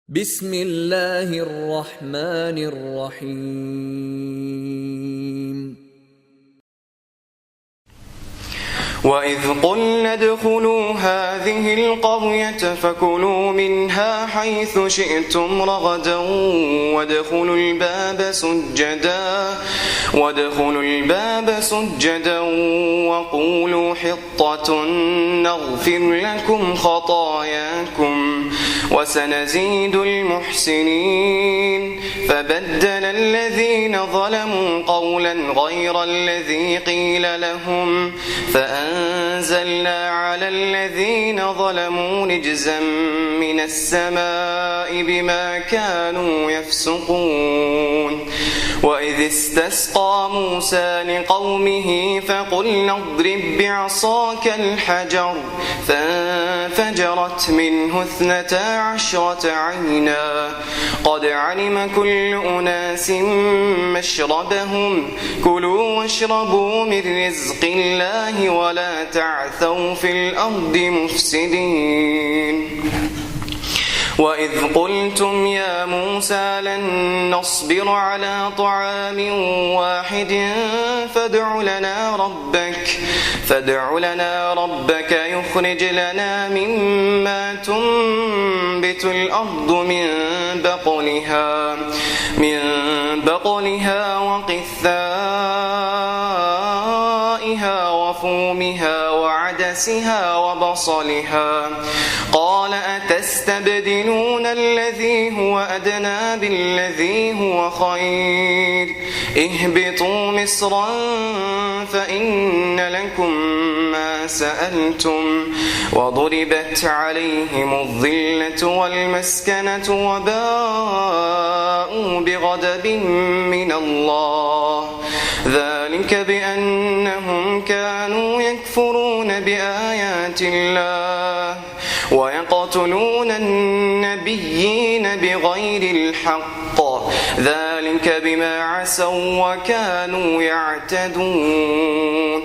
بسم الله الرحمن الرحيم. وإذ قلنا ادخلوا هذه القرية فكلوا منها حيث شئتم رغدا وادخلوا الباب سجدا وقولوا حطة نغفر لكم خطاياكم وسنزيد المحسنين. فبدل الذين ظلموا قولا غير الذي قيل لهم فأنزلنا على الذين ظلموا رجزا من السماء بما كانوا يفسقون. وإذ استسقى موسى لقومه فقلنا اضرب بعصاك الحجر فانفجرت منه 12 عينا قد علم كل أناس مشربهم كلوا واشربوا من رزق الله ولا تعثوا في الأرض مفسدين. وإذ قلتم يا موسى لن نصبر على طعام واحد فادع لنا ربك يخرج لنا مما تنبت الأرض من بقلها وقثائها وفومها وعدسها وبصلها قال أتستبدلون الذي هو أدنى بالذي هو خير اهبطوا مصرا فإن لكم ما سألتم وضربت عليهم الذلة والمسكنة وباءوا بغضب من الله ذلك بأنهم كانوا يكفرون بآيات الله ويقتلون النبيين بغير الحق ذلك بما عصوا وكانوا يعتدون.